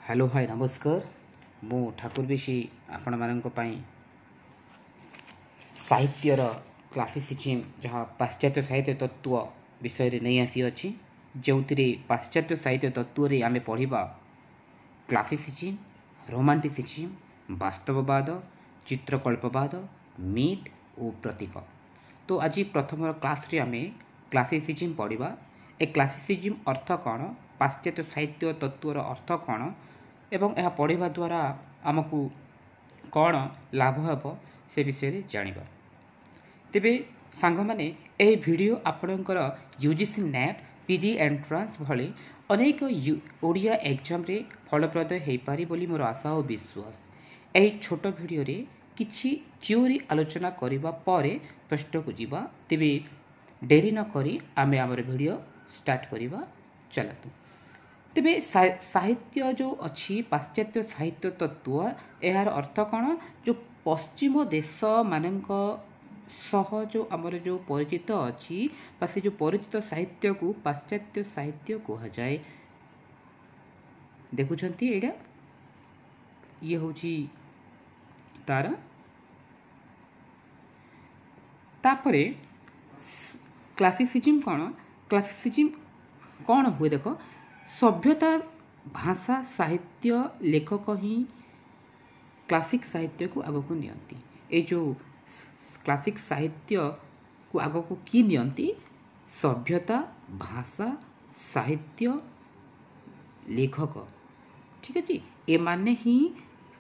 Hello hi नमस्कार मु ठाकुर बेशी आपण मानक साहित्यर क्लासिसिज्म जहाँ पाश्चात्य साहित्य तत्व विषय नहीं आसी अच्छी जो पाश्चात्य साहित्य तत्व आम पढ़ा क्लासिसिज्म रोमांटिसिज्म वास्तववाद चित्रकल्पवाद मिथ और प्रतीक। तो आज प्रथम क्लास रे आम क्लासिसिज्म पढ़ा। ए क्लासिसिज्म अर्थ कौन, पाश्चात्य साहित्य तत्वर अर्थ कौन एवं यह पढ़ा द्वारा आमको कौन लाभ हे से विषय जानिबा। तेबे सांग माने यह वीडियो आपणकर यूजीसी नेट पीजी एंट्रांस भली अनेक ओडिया एग्जाम रे फलप्रद हो पारी बोली मोर आशा और विश्वास। यही छोट वीडियो रे किछि थ्योरी आलोचना करिबा परे प्रश्न को जीवा। तेबे डेरी न करी आमे हमर वीडियो स्टार्ट करिबा चलतु। तेबे साहित्य जो अच्छी पाश्चात्य साहित्य तत्व यार अर्थ कौन, जो पश्चिम देश मानक सह जो आमर जो परिचित अच्छी से जो परिचित साहित्य को पाश्चात्य साहित्य कह जाए। देखुंत एटा ये हूँ तार तापरे क्लासिसिज्म कौन, क्लासिसिज्म कौन हुए देख सभ्यता भाषा साहित्य लेखक ही क्लासिक साहित्य को आग को नियंती। ए जो क्लासिक साहित्य को आग को की नियंती, सभ्यता भाषा साहित्य लेखक, ठीक अच्छे ए माने ही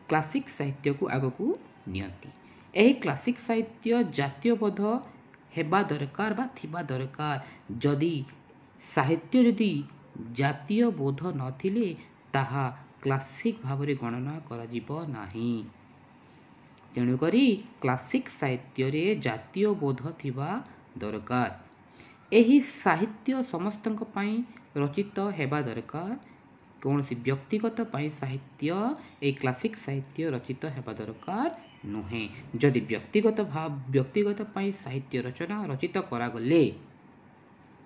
क्लासिक साहित्य को आग को नियंती। यही क्लासिक साहित्य जातीयबोध हेबा दरकार बा थिबा दरकार। जदि साहित्य जदि जातीय बोध नथिले ताहा क्लासिक भाव में गणना करा नाही। तेणुकरी क्लासिक साहित्य रे जातीय बोध थिबा दरकार। एही साहित्य समस्तक पई रचित हेबा दरकार। कौन सी व्यक्तिगत पई साहित्य ए क्लासिक साहित्य रचित हेबा दरकार नुहे। जदि व्यक्तिगत पई साहित्य रचना रचित करा गले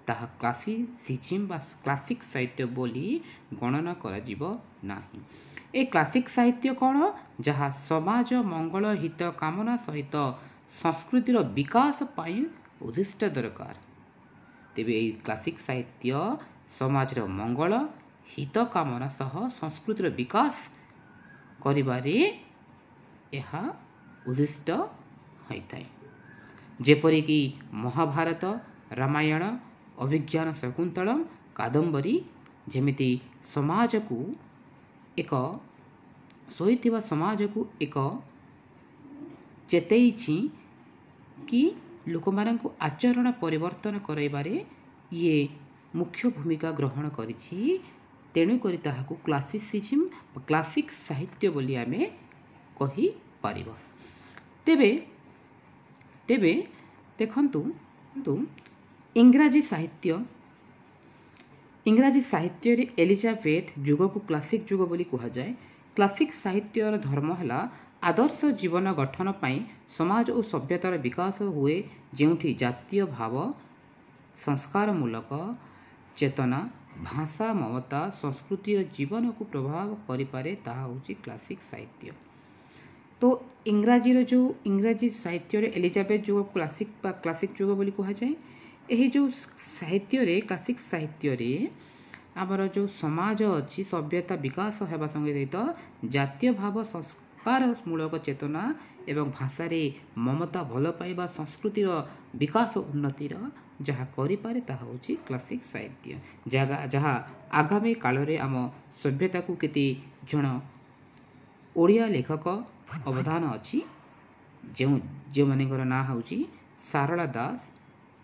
ताहा क्लासिसिज्म बा क्लासिक साहित्य बोली गणना करा जीवो नाही। ए क्लासिक साहित्य कौन, जहाँ समाज मंगल हित कामना सहित संस्कृतिर विकास पाई उद्दिष्ट दरकार। तेबे ए क्लासिक साहित्य समाज मंगल हित कामना सह संस्कृतिर विकास करिबारे यह उद्दिष्ट होता है। जेपरिकी महाभारत रामायण अभिज्ञान शकुंतलम कादंबरी जेमिति समाज को एक सोईथिबा समाज को एक चेतैछि कि लोक मानक आचरण परिवर्तन करैबारे ये मुख्य भूमिका ग्रहण करिछि। तेणु करी ताहाकु क्लासिसिज्म क्लासिक साहित्य बोली आमे कहि पारिबा। तेबे तेबे देखंतु इंग्राजी साहित्य रे एलिजाबेथ युग को क्लासिक युग बोली कहा जाए। क्लासिक साहित्यर धर्म है आदर्श जीवन गठन पाई समाज और सभ्यतार विकास हुए, जेउठी जातीय भाव संस्कारमूलक चेतना भाषा ममता संस्कृतिर जीवन को प्रभाव करिपारे ताहा होची क्लासिक साहित्य। तो इंग्राजी साहित्य रे एलिजाबेथ युग क्लासिक युग बोली कहा जाए। यही जो साहित्य रे क्लासिक साहित्य रे आमर जो समाज अच्छी सभ्यता विकास होगा संगे सहित जातीय भाव संस्कार मूलक चेतना एवं भाषा रे ममता भल पाइबा संस्कृतिर विकास उन्नतिर जहाँ करिपारे ताहा होची क्लासिक साहित्य। जहाँ आगामी काल रे आम सभ्यता को केते जण ओडिया लेखक अवदान अच्छी, जो मानकर ना होची सारला दास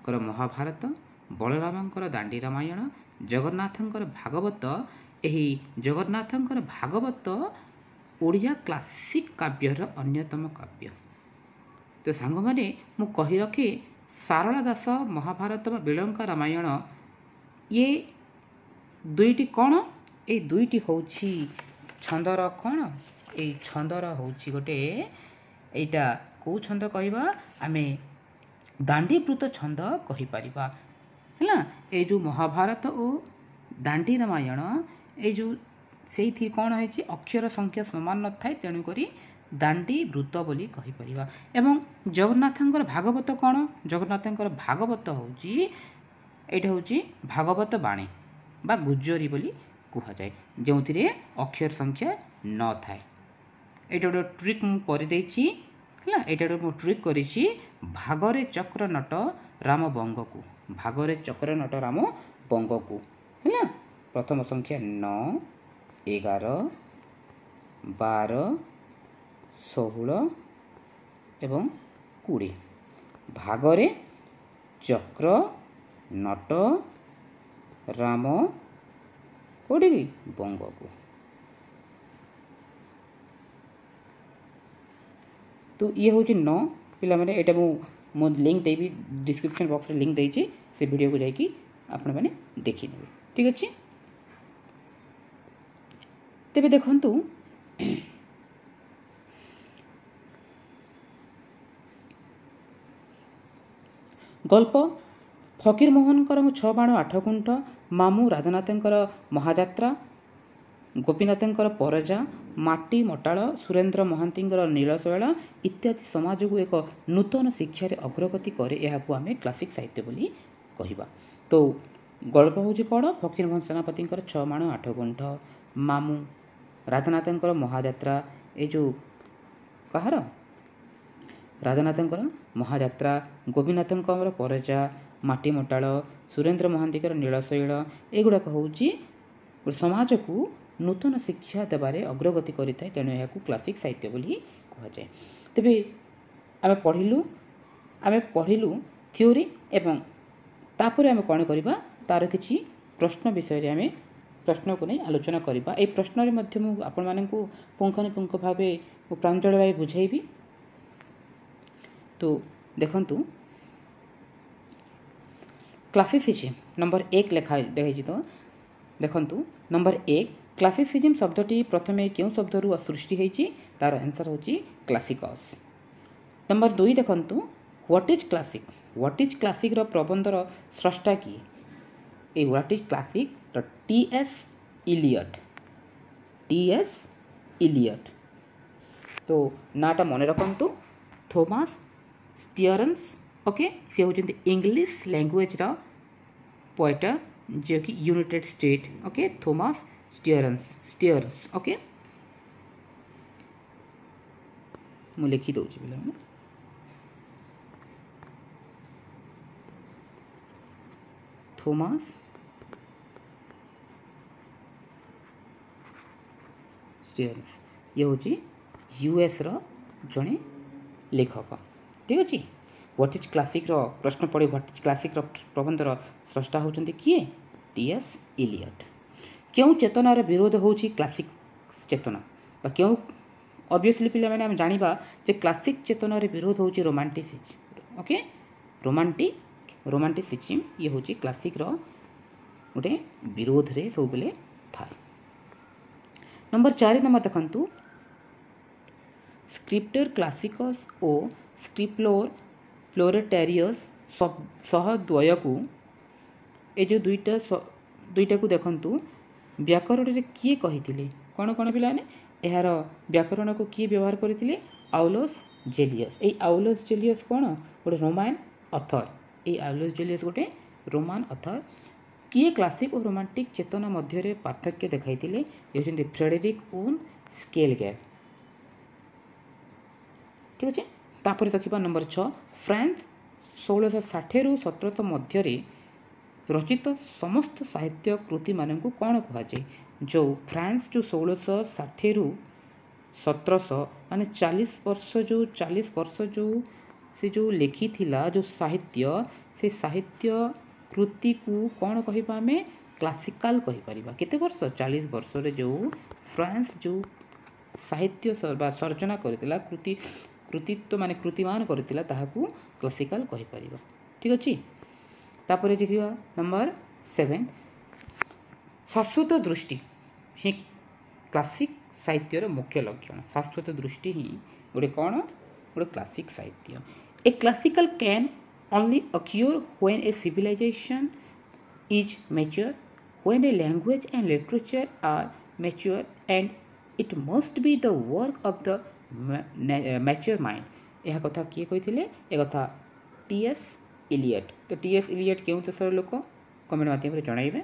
कर महाभारत, बलरामकर दांडी रामायण, जगन्नाथंकर भागवत। यही जगन्नाथंकर भागवत ओडिया क्लासिक काव्यर अन्यतम काव्य। तो सांग माने मु कहि रखे सारला दास महाभारत व बिलंका रामायण ये दुईटी कौन, ए दुईटी होची छंदर कौन, ए छंदर होची गोटे एटा को छंद कहबा आमे दांडीवृत छंद कहीपर है। ये जो महाभारत और दांडी रामायण ये जो से कौन है अक्षर संख्या सामान न थाए तेणुकरी दांडी वृत्त बोली कहि परिबा। एवं जगन्नाथंकर भागवत कौन जगन्नाथंकर भागवत होउची एटा होउची भागवत बाणी बा गुज्जरी बोली कुहा जाए जोंथिरे अक्षर संख्या न थाए। एटा गोटे ट्रिक मु कर देछि हला एटा गोटे मु ट्रिक करिछि भागरे चक्र नट राम बंग को भागरे चक्र नट राम बंग को हला प्रथम संख्या 9 11 12 16 एवं 20 भागरे चक्र नट राम कोड़ी बंग को। तो ये हूँ 9 पिला मैंने एटा मु लिंक देवी डिस्क्रिप्शन बॉक्स रे लिंक देछि से वीडियो को जाकि आपण माने देखि नेबे ठीक अछि। तेबे देखंतु गल्प फकीर मोहनकर 6 बाण 8 कुंठ मामू राधानाथंकर महाजात्रा गोपीनाथंकर परजा माटी मटाळ सुरेंद्र महांतींकर नीलशैल इत्यादि समाज को एक नूतन शिक्षा रे अग्रगति करे यहाकू आमे क्लासिक साहित्य बोली कहिबा। तो गल्प होची कौन फकीर मोहन सेनापतिंकर 6 बाण 8 कुंठ मामू राधानाथंकर महाजात्रा ए जो कहार राधानाथंकर महाजात्रा गोपीनाथंकर परजा माटी मटाळ सुरेंद्र महांतीकर नीलशैल एगुड़ाक हूँ समाज को नूतन शिक्षा देवारे अग्रगति करें तेणु यह क्लासिक साहित्य बोली कहुए। तेबे आमे पढ़िलु थ्योरी एवं तापर आमे कौन करबा तार किछि प्रश्न विषय रे आमे प्रश्न को नहीं आलोचना करबा। ए प्रश्न रे मध्य मु आपण माननकु पुंखानुपुंख भावे प्रांजल भाई बुझाइबी। तो देखंतु क्लासिसिज्म नंबर 1 लिखा देखि तो देखंतु नंबर 1 क्लासिसिज्म शब्दटी प्रथमे क्यों शब्दरू सृष्टि होईची तार आंसर होची क्लासिकस। नंबर 2 देखंतु व्हाट इज क्लासिक रो प्रबंधर स्रष्टा की ए व्हाट इज क्लासिक रो टीएस इलियट। तो नाटा मन रखंतु थॉमस स्टियरन्स ओके से होचंती इंग्लिश लैंग्वेज रो पोएट जो कि United State okay Thomas Stearns okay मु लिखि दउछि बिला थॉमस स्टियर्स ये होची यूएस रो जणे लेखक ठीक अछि। व्हाट इज क्लासिक रो प्रश्न पड़े व्हाट इज क्लासिक रो प्रबंधर स्रष्टा होचंती किए टीएस इलियट। क्यों चेतनार विरोध होची क्लासिक चेतना बा क्यों ऑब्वियसली पिला माने हम जानिबा जे क्लासिक चेतनार विरोध होची रोमांटिसिज्म ओके रोमांटिसिज्म ये होची क्लासिक रो गोटे विरोध रे सब बेले थाए। नंबर 4 नंबर देखंतु स्क्रिप्टर क्लासिकस ओ फ्लोरेटेरियस सह द्वय को ए जो दुईटा को देखंतु व्याकरण रे किए कहिथिले कोन कोन पिलाने एहार व्याकरण को किए व्यवहार करथिले आउलोस जेलियस। ए आउलोस जेलियस कोन गोटे रोमान ऑथर ए आउलोस जेलियस गोटे रोमान ऑथर किए क्लासिक और रोमांटिक चेतना मध्य रे पार्थक्य देखाइथिले ये होचंती फ्रेडरिक ओन स्केलगेल ठीक अछि। तापर देखिबा नंबर 6 फ्रांस 1660 रु 1700 मध्य रे रचित समस्त साहित्य कृति मानक कौन कह जाए जो फ्रांस जो 1660 रु 1700 माने 40 वर्ष जो से जो लिखी थिला जो साहित्य से साहित्य कृति को कौन कहिबा में क्लासिकल कहि परिबा केते वर्ष 40 वर्ष रे जो फ्रांस जो साहित्य सर्जना करथिला कृतित्व माने कृतिमान करथिला ताहाकू क्लासिकल कहि परिबा ठीक अछि। तापर देखिबा नंबर 7 शाश्वत दृष्टि ही क्लासिक साहित्यर मुख्य लक्षण शाश्वत दृष्टि ही गोटे कौन गोटे क्लासिक साहित्य। A classical can only occur when a civilisation is mature when a language and literature are mature and it must be the work of the mature mind। यह कथा किए कही ए कथा टी.एस. इलियट। तो टी.एस. इलियट क्यों देशर लोक comment माध्यम जनइबे।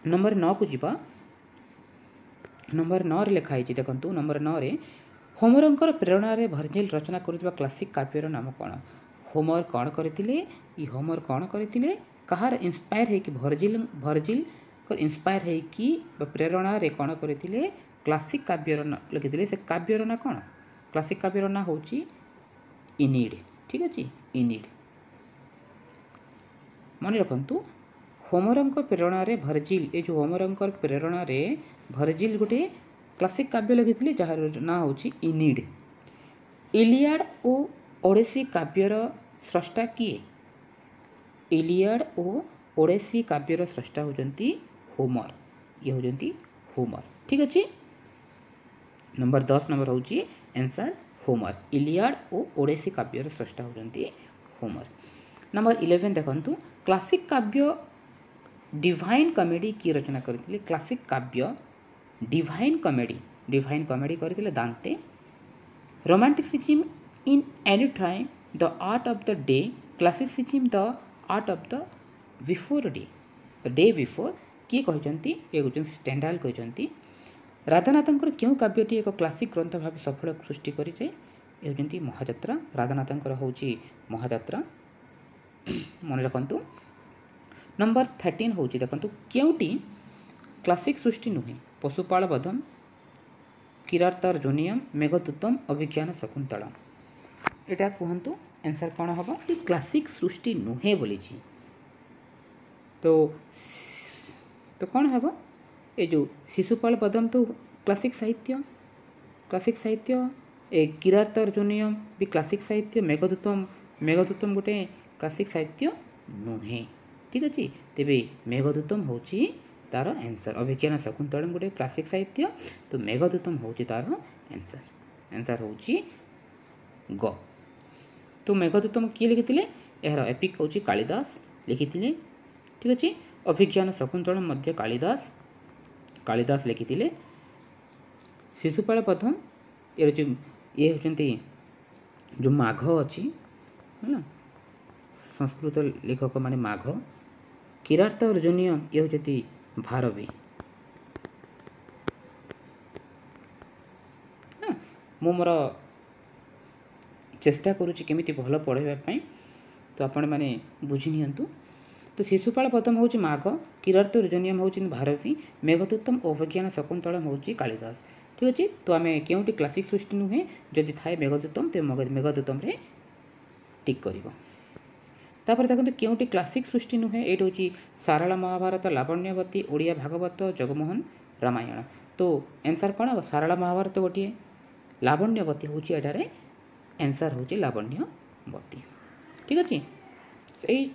नंबर 9 को जीवा। नंबर 9 लिखाई देखु नंबर 9 रे होमरंकर प्रेरणा भर्जिल रचना करुवा क्लासिक काव्यर नाम कौन। होमर कौन करते होमर कौन करते कहार इन्स्पायर है कि भर्जिल इन्स्पायर है कि प्रेरणा रे कौन करते क्लासिक काव्यर लिखिते से काव्यर ना कौन। क्लासिक काव्यर ना हूँ इनिड। ठीक अच्छे इनिड मन रखु होमरंकर प्रेरणा भर्जिल ये जो होमरंकर प्रेरणा भर्जिल गोटे क्लासिक काव्य लिखिते जार ना हूँ इनिड। इलियाड और ओडेसी काव्यर स्रष्टा किए। इलियाड और ओडेसी काव्यर स्रष्टा होती होमर। ये होती होमर। ठीक अच्छे नंबर 10 नंबर हूँ आंसर होमर। इलियाड और ओडेसी काव्यर स्रष्टा होती होमर। नंबर 11 देखु क्लासिक काव्य डिवाइन कॉमेडी की रचना करते। क्लासिक काव्य डिवाइन कॉमेडी करते दांते। Romanticism in any time the art of the day. Classicism the art of the before day before किए कहते ये कहते स्टेंडाल कहते। राधानाथंकर क्यों काव्यटी एक क्लासिक ग्रंथ भाव सफल सृष्टि करे ये होती महाजात्रा। राधानाथंकर हूँ महाजात्रा मन रखु। नंबर 13 हूँ देखु क्योंटी क्लासिक सृष्टि नुहे। पशुपाल बधम किरातार्जुनियम मेघदूतम अभिज्ञान शकुंतलम। यहाँ कहतु आंसर कौन हम ये क्लासिक सृष्टि नुहे बोली। तो कौन हम ये जो शिशुपाल पदम तो क्लासिक साहित्य ए किरातार्जुनियम भी क्लासिक साहित्य। मेघदूतम गोटे क्लासिक साहित्य नुहे। ठीक अच्छे तेरे मेघदूतम हूँ तार आंसर। अभिज्ञान शकुंतलम गोटे क्लासिक साहित्य तो मेघदूतम हूँ तार आंसर हूँ ग। तो मेघदूतम किए लिखिते यार एपिक हूँ कालिदास लिखिते। ठीक अच्छे अभिज्ञान शकुंतलम मध्य कालिदास लिखिते। शिशुपाल प्रथम ये होती जो माघ अच्छी है संस्कृत लेखक माने माघ। किरातार्जुनियम ये होती भारवी। मु मोर चेष्टा करुँच केमी भल पढ़ाई तो आपण मैंने बुझी नियंतु। तो शिशुपाल प्रथम हूँ माघ। किरातार्जुनियम हूँ भारवी। मेघदूतम अभिज्ञान शकुंतलम हूँ कालिदास। ठीक अच्छे तो आम क्योंटी क्लासिक सृष्टि नुहे जदि थाए मेघदूतम तो मेघदूतम टिक कर। देखते क्योंटी क्लासिक सृष्टि नुहे ये हूँ सारला महाभारत लावण्यवती ओडिया भागवत जगमोहन रामायण। तो आंसर कौन हम सारला महाभारत गोटे लावण्यवती हूँ एटार आंसर हूँ लावण्यवती। ठीक अच्छे से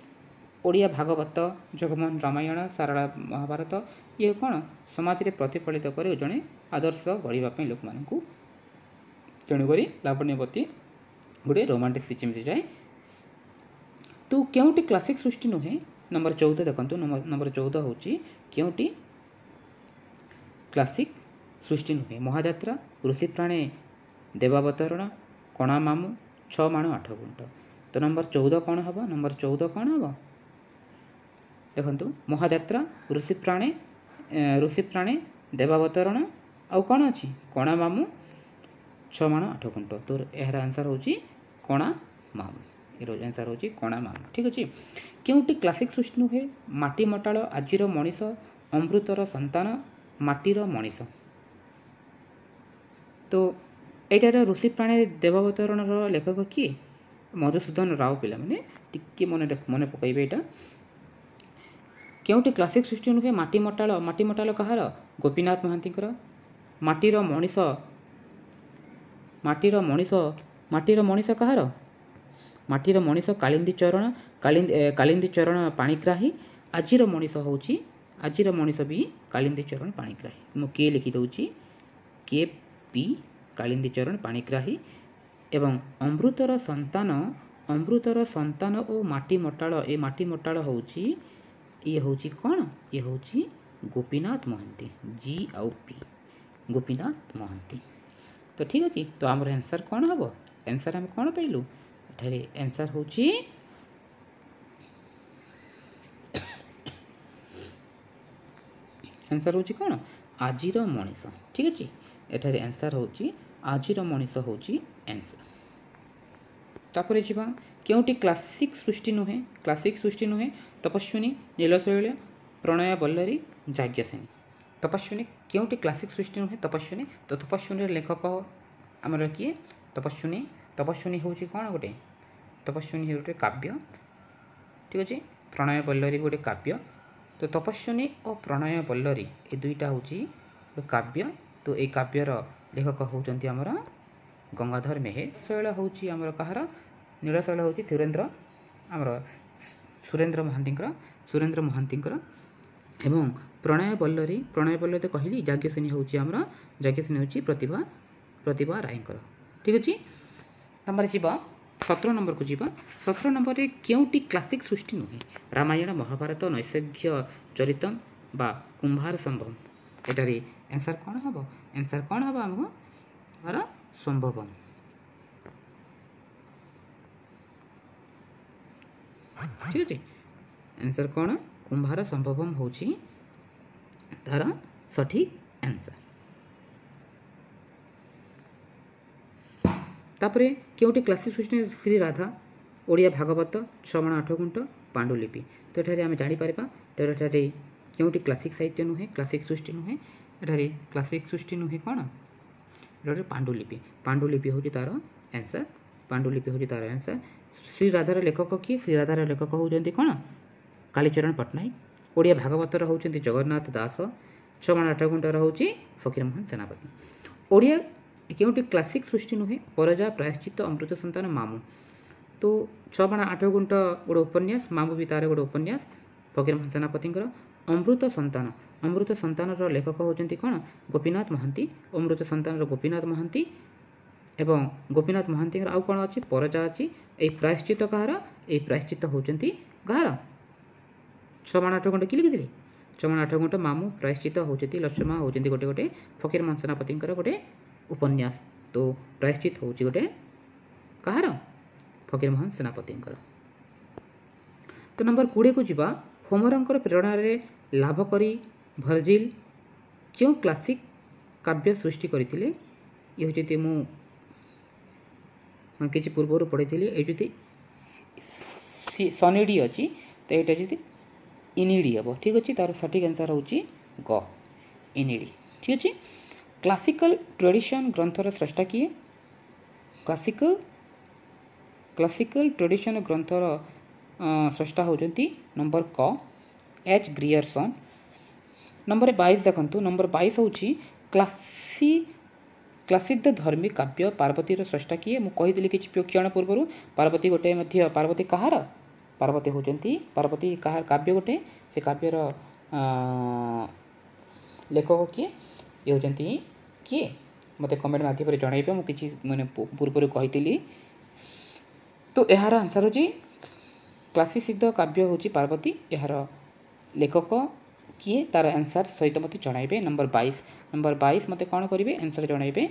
ओडिया भागवत जगमोहन रामायण सारला महाभारत ये कौन समाज में प्रतिफलित कर जड़े आदर्श गढ़ापी लोक मानू तेणुक लावण्यवती गोटे रोमांटिसिज्म जाए। तो क्योंटी क्लासिक सृष्टि नुहे नंबर 14 देखु। नंबर 14 हूँ क्योंटी क्लासिक सृष्टि नुहे। महाजात्रा ऋषिप्राणे देवावतरण कणा मामू 6 माण 8 गुंठ। तो नंबर 14 कौन हम नंबर 14 कौन हम देखु महाजात्रा ऋषिप्राणे देवावतरण आउ कौन अच्छी कणा मामू 6 माण 8 गुंठ। तो यार आंसर हूँ कणा मामू। ये आंसर हूँ कणा मामू। ठीक अच्छे क्योंटी क्लासिक सृष्टि नुहे माटी मटाल आजिर मनीष अमृतर संतान माटीर मनीष। तो यार ऋषिप्राणे देवावतरण लेखक किए मधुसूदन राव। पिला माने टिके मन पकइबे एटा क्योंटी क्लासिक सृष्टि नुहे माटी मटाल कहार गोपीनाथ महांतीकर। माटीर मनीष कहार माटीर मनीष कालिंदी चरण पाणिग्राही। आजिर मनीष हूँ आजिर मनीष भी कालिंदी चरण पाणिग्राही। मु किए लिखिदे के पी कालिंदी चरण पाणिग्राही। एवं अमृतर संतान और माटी मटाल ए माटी मटाल हूँ ये हूँ कौन ये हूँ गोपीनाथ महांती जी आउ पी गोपीनाथ महांती। तो ठीक अच्छे तो आमर आंसर कौन हम आंसर आम कौन पाइलु एठारे आंसर होची आंसर होची कौन आजिर मनीष ठीक अच्छे एठारे आंसर होची आजिर मनीष होची आंसर। तापर जीवा केउटी क्लासिक सृष्टि नुहे तपस्विनी नीलशैल प्रणया बल्लरी जाज्ञसेनी। तपस्विनी केउटी क्लासिक सृष्टि नुहे तपस्विनी तो तपस्विनी लेखक आमर किए तपस्विनी हूँ कौन गोटे तपस्विनी गोटे काव्य ठीक अच्छे प्रणय बल्लरी गोटे काव्य। तो तपस्विनी और प्रणय बल्लरी ये दुईटा हूँ गोटे काव्य। तो ये काव्यर लेखक होती आमर गंगाधर मेहेर। शैल हूँ आमर कहार नीलशैल हूँ सुरेन्द्र महांती एवं प्रणय बल्लरी तो कहली जाज्ञसेनी हूँ प्रतिभा रायकर ठीक अच्छे। नंबर जीवा 17 नंबर को जीवा 17 नंबर रे केउटी क्लासिक सृष्टि नुहे रामायण महाभारत नैषध्य चरितम बा कुंभार संभव एटारे आंसर कौन हम आमर संभवम ठीक अच्छे आंसर कौन कुंभार संभवम हूँ तार सठिक आंसर। तापरे केउटी क्लासिक सृष्टि श्री राधा ओडिया भागवत 6 माण 8 गुंठ पांडुलिपि। तो एठारे आम जापर एठारे केउटी क्लासिक साहित्य नुहे क्लासिक सृष्टि नुहे एठारे क्लासिक सृष्टि नुहे कौन एठारे पांडुलिपि हूँ तार आंसर श्री राधार लेखक किए श्री राधार लेखक होती कौन कालीचरण पट्टनायक ओडिया भागवतर होती जगन्नाथ दास 6 माण 8 गुंठर हूँ फकीरमोहन सेनापति। ओडिया केउटी क्लासिक सृष्टि नुहे परजा प्रायश्चित अमृत संतान मामू। तो 6 माण 8 गुंठ गोटे उपन्यास मामू भी तार गोटे उपन्यास फकीरमोहन सेनापति। अमृत संतान लेखक होती कौन गोपीनाथ महांती अमृत संतान गोपीनाथ महांती एवं गोपीनाथ महांती आउ कौन अच्छी परजा अच्छी ये प्रायश्चित कहार ये प्रायश्चित होती कहार 6 माण 8 गुंठ कि लिखी 6 माण 8 गुंठ मामू प्रायश्चित होती लक्ष्मण होती गोटे गोटे फकीरमोहन सेनापति गोटे उपन्यास। तो प्रायश्चित हूँ गोटे कहार फकीरमोहन सेनापति। तो नंबर 20 को जीवा होमरंकर प्रेरणा लाभ करी भर्जिल क्यों क्लासिक काव्य सृष्टि करथिले ये होती किसी पूर्व पढ़ी ये सनिडी अच्छी तो ये जी इनिडी हम ठीक अच्छे तार सठिक आंसर हूँ ग इनिडी ठीक अच्छे। क्लासिकल ट्रेडिशन ग्रंथर स्रष्टा किए क्लासिकल ट्रेडिशन ग्रंथर स्रष्टा होती नंबर क एच ग्रियर्सन। नंबर 22 देखु नंबर 22 हूँ क्लासिक धर्मी काव्य पार्वतीर स्रष्टा किए मुझे कि क्षण पूर्व पार्वती गोटे पार्वती कहार पार्वती होती पार्वती कहार काव्य गोटे से काव्यर लेखक किए ये होती किए मत कमेंट माध्यम जनइबे मुझे मैंने पूर्व कही। तो यार आंसर हूँ क्लासिक सिद्ध काव्य हूँ पार्वती यार लेखक किए तार आंसर सहित मत जनइबे। नंबर 22 मत कौन करेंगे आंसर जनइबे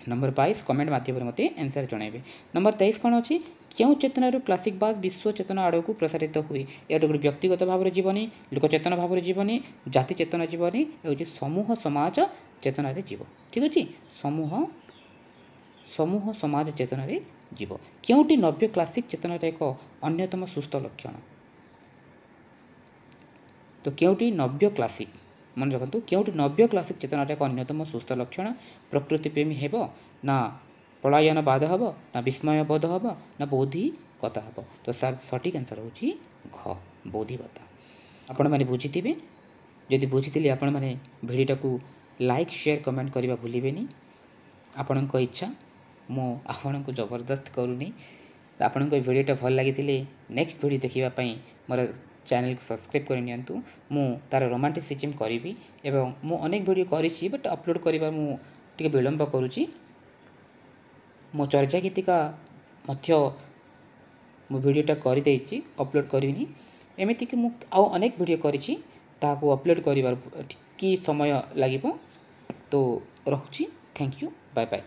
नंबर 22 कमेंट माध्यम मत आंसर जनइबे। नंबर 23 कौन अच्छी क्यों चेतनारू क्लासिकवाद विश्व चेतना आड़ को प्रसारित हुए या गोटे व्यक्तिगत भाव में जीवनी लोकचेतना भाव में जीवनी जाति चेतना जीवनी हूँ समूह समाज चेतन जीव ठीक अच्छे समूह समाज चेतन जीव क्योंटी नव्य क्लासिक चेतनार एक अन्यतम सुस्थ लक्षण। तो क्योंटी नव्य क्लासिक मन रखु क्योंटी नव्य क्लासिक चेतनार एक अन्यतम सुस्थ लक्षण प्रकृति प्रेमी हेब ना पलायनवाद हम ना विस्मयबोध हम ना बौद्धिकता हम। तो सार सठिक आंसर हूँ घ बौद्धिकता। आपण मैंने बुझी जदि बुझी आपण मैंने भिडियो को लाइक शेयर कमेंट करने भूलें। आपण इच्छा मु आपण को जबरदस्त करूनी आपण को भिडियोटा भल लगी नेक्स्ट भिडियो देखापी मोर चैनल को सब्सक्राइब करनी मु तार रोमांटिसिज्म करी एवं मु अनेक भिडियो करी बट अपलोड कर टे विलंब करुच्ची मो चर्चा गीतिका मध्य मु भिडियोटा करदे अपलोड करनी एमती कि मु आउ अनेक भिडियो करी ତାହାକୁ ଅପଲୋଡ଼ କରିବାର ଟିକେ ସମୟ ଲାଗିବ। ତ ରହୁଛି। Thank you, bye bye.